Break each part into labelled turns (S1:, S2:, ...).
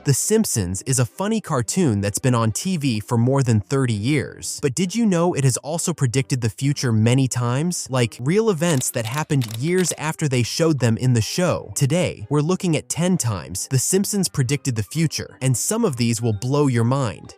S1: The Simpsons is a funny cartoon that's been on TV for more than 30 years. But did you know it has also predicted the future many times? Like real events that happened years after they showed them in the show. Today, we're looking at 10 times The Simpsons predicted the future, and some of these will blow your mind.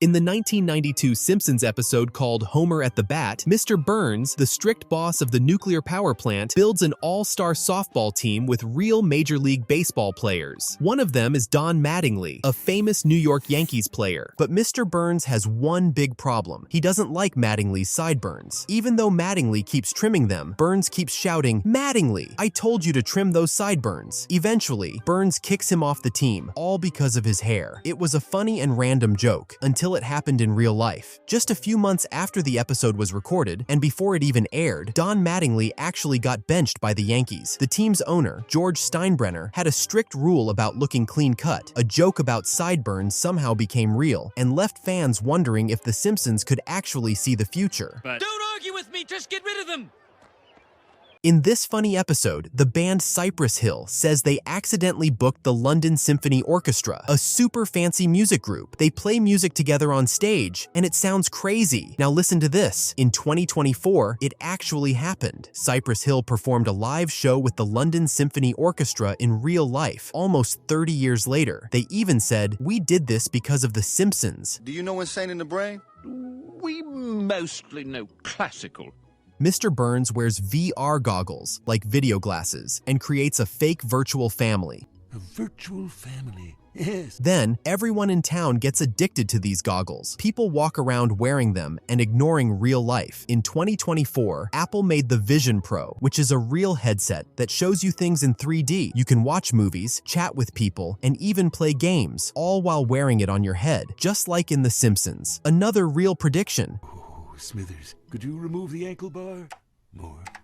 S1: In the 1992 Simpsons episode called Homer at the Bat, Mr. Burns, the strict boss of the nuclear power plant, builds an all-star softball team with real Major League Baseball players. One of them is Don Mattingly, a famous New York Yankees player. But Mr. Burns has one big problem. He doesn't like Mattingly's sideburns. Even though Mattingly keeps trimming them, Burns keeps shouting, "Mattingly, I told you to trim those sideburns." Eventually, Burns kicks him off the team, all because of his hair. It was a funny and random joke, until it happened in real life. Just a few months after the episode was recorded, and before it even aired, Don Mattingly actually got benched by the Yankees. The team's owner, George Steinbrenner, had a strict rule about looking clean-cut. A joke about sideburns somehow became real, and left fans wondering if The Simpsons could actually see the future.
S2: But don't argue with me, just get rid of them!
S1: In this funny episode, the band Cypress Hill says they accidentally booked the London Symphony Orchestra, a super fancy music group. They play music together on stage, and it sounds crazy. Now listen to this. In 2024, it actually happened. Cypress Hill performed a live show with the London Symphony Orchestra in real life, almost 30 years later. They even said, "We did this because of The Simpsons."
S3: Do you know Insane in the Brain?
S2: We mostly know classical.
S1: Mr. Burns wears VR goggles, like video glasses, and creates a fake virtual family.
S4: A virtual family, yes.
S1: Then, everyone in town gets addicted to these goggles. People walk around wearing them and ignoring real life. In 2024, Apple made the Vision Pro, which is a real headset that shows you things in 3D. You can watch movies, chat with people, and even play games, all while wearing it on your head, just like in The Simpsons. Another real prediction.
S4: Smithers, could you remove the ankle bar? More.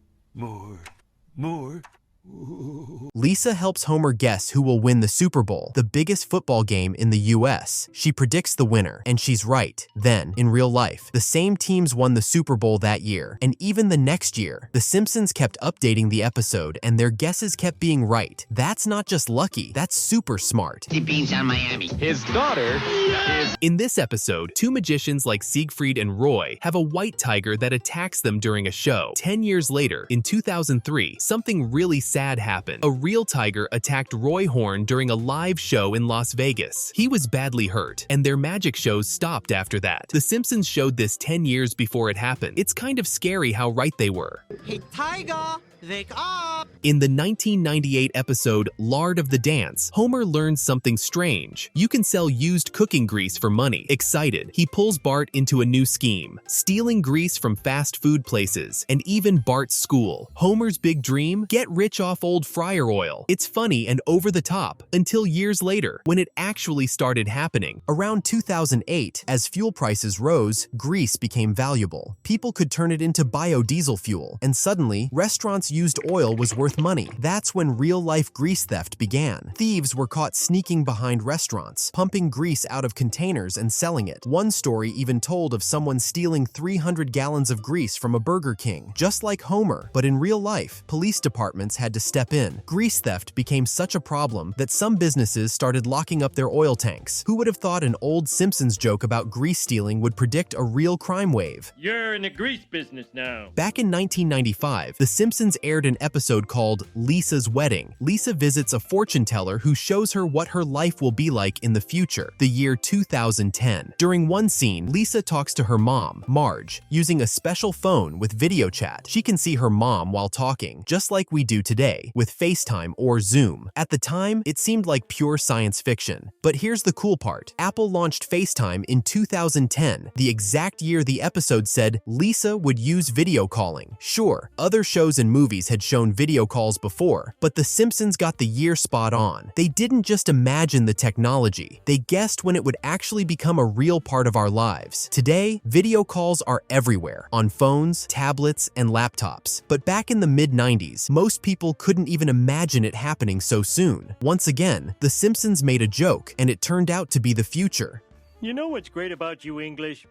S4: Ooh.
S1: Lisa helps Homer guess who will win the Super Bowl, the biggest football game in the US. She predicts the winner, and she's right. Then, in real life, the same teams won the Super Bowl that year, and even the next year. The Simpsons kept updating the episode, and their guesses kept being right. That's not just lucky, that's super smart.
S5: Beans on Miami.
S2: His daughter is...
S1: In this episode, two magicians like Siegfried and Roy have a white tiger that attacks them during a show. 10 years later, in 2003, something really sad happened. A real tiger attacked Roy Horn during a live show in Las Vegas. He was badly hurt, and their magic shows stopped after that. The Simpsons showed this 10 years before it happened. It's kind of scary how right they were.
S5: Hey, tiger, wake up!
S1: In the 1998 episode Lard of the Dance, Homer learns something strange. You can sell used cooking grease for money. Excited, he pulls Bart into a new scheme, stealing grease from fast food places, and even Bart's school. Homer's big dream? Get rich off old fryer oil. It's funny and over the top, until years later, when it actually started happening. Around 2008, as fuel prices rose, grease became valuable. People could turn it into biodiesel fuel, and suddenly, restaurants used oil was worth money. That's when real-life grease theft began. Thieves were caught sneaking behind restaurants, pumping grease out of containers and selling it. One story even told of someone stealing 300 gallons of grease from a Burger King, just like Homer. But in real life, police departments had to step in. Grease theft became such a problem that some businesses started locking up their oil tanks. Who would have thought an old Simpsons joke about grease stealing would predict a real crime wave?
S2: You're in the grease business now.
S1: Back in 1995, The Simpsons aired an episode called Lisa's Wedding. Lisa visits a fortune teller who shows her what her life will be like in the future, the year 2010. During one scene, Lisa talks to her mom, Marge, using a special phone with video chat. She can see her mom while talking, just like we do today, with FaceTime or Zoom. At the time, it seemed like pure science fiction. But here's the cool part. Apple launched FaceTime in 2010, the exact year the episode said Lisa would use video calling. Sure, other shows and movies had shown video calls before, but The Simpsons got the year spot on. They didn't just imagine the technology, they guessed when it would actually become a real part of our lives. Today, video calls are everywhere, on phones, tablets, and laptops. But back in the mid-90s, most people couldn't even imagine it happening so soon. Once again, The Simpsons made a joke, and it turned out to be the future.
S6: You know what's great about you English?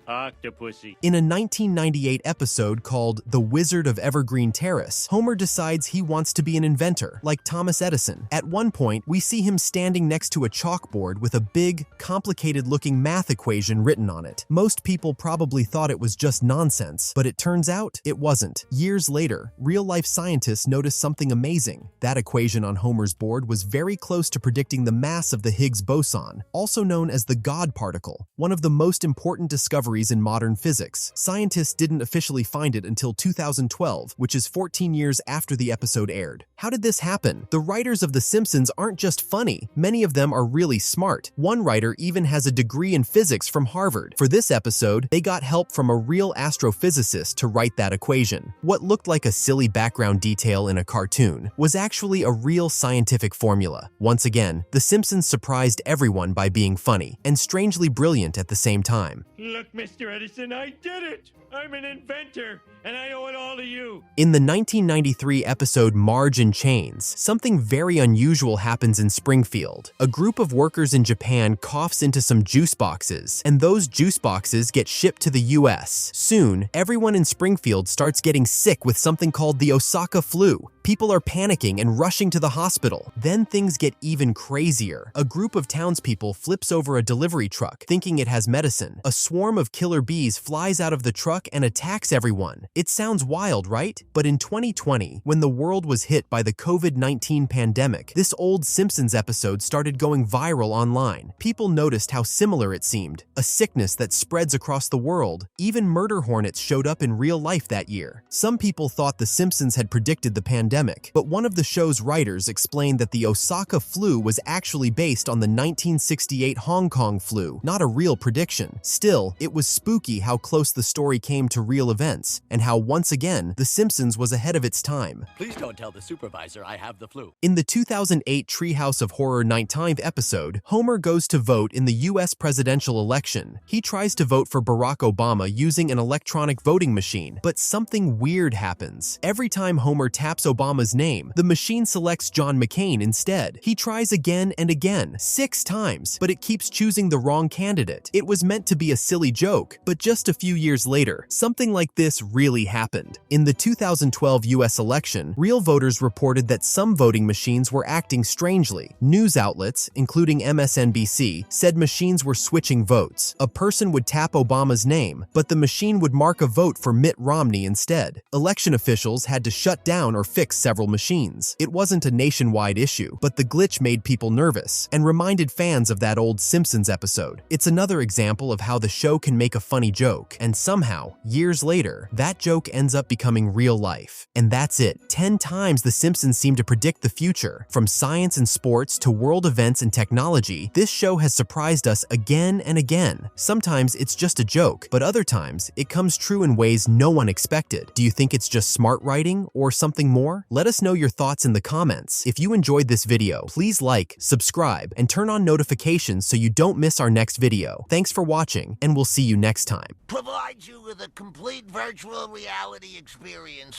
S2: Octopussy.
S1: In a 1998 episode called The Wizard of Evergreen Terrace, Homer decides he wants to be an inventor, like Thomas Edison. At one point, we see him standing next to a chalkboard with a big, complicated-looking math equation written on it. Most people probably thought it was just nonsense, but it turns out it wasn't. Years later, real-life scientists noticed something amazing. That equation on Homer's board was very close to predicting the mass of the Higgs boson, also known as the God particle, one of the most important discoveries in modern physics. Scientists didn't officially find it until 2012, which is 14 years after the episode aired. How did this happen? The writers of The Simpsons aren't just funny. Many of them are really smart. One writer even has a degree in physics from Harvard. For this episode, they got help from a real astrophysicist to write that equation. What looked like a silly background detail in a cartoon was actually a real scientific formula. Once again, The Simpsons surprised everyone by being funny and strangely brilliant at the same time.
S2: Look, Mr. Edison, I did it! I'm an inventor, and I owe it all to you.
S1: In the 1993 episode Marge in Chains, something very unusual happens in Springfield. A group of workers in Japan coughs into some juice boxes, and those juice boxes get shipped to the US. Soon, everyone in Springfield starts getting sick with something called the Osaka flu. People are panicking and rushing to the hospital. Then things get even crazier. A group of townspeople flips over a delivery truck, thinking it has medicine. A swarm of killer bees flies out of the truck and attacks everyone. It sounds wild, right? But in 2020, when the world was hit by the COVID-19 pandemic, this old Simpsons episode started going viral online. People noticed how similar it seemed. A sickness that spreads across the world. Even murder hornets showed up in real life that year. Some people thought The Simpsons had predicted the pandemic, but one of the show's writers explained that the Osaka flu was actually based on the 1968 Hong Kong flu, not a real prediction. Still, it was spooky how close the story came to real events, and how once again, The Simpsons was ahead of its time.
S3: Please don't tell the supervisor I have the flu.
S1: In the 2008 Treehouse of Horror Nighttime episode, Homer goes to vote in the US presidential election. He tries to vote for Barack Obama using an electronic voting machine, but something weird happens. Every time Homer taps Obama's name, the machine selects John McCain instead. He tries again and again, 6 times, but it keeps choosing the wrong candidate. It was meant to be a silly joke, but just a few years later, something like this really happened. In the 2012 US election, real voters reported that some voting machines were acting strangely. News outlets, including MSNBC, said machines were switching votes. A person would tap Obama's name, but the machine would mark a vote for Mitt Romney instead. Election officials had to shut down or fix several machines. It wasn't a nationwide issue, but the glitch made people nervous and reminded fans of that old Simpsons episode. It's another example of how the show can make a funny joke, and somehow, years later, that joke ends up becoming real life. And that's it. 10 times The Simpsons seem to predict the future. From science and sports to world events and technology, this show has surprised us again and again. Sometimes it's just a joke, but other times it comes true in ways no one expected. Do you think it's just smart writing or something more? Let us know your thoughts in the comments. If you enjoyed this video, please like, subscribe, and turn on notifications so you don't miss our next video. Thanks for watching, and we'll see you next time.
S6: Provides you with a complete virtual reality experience.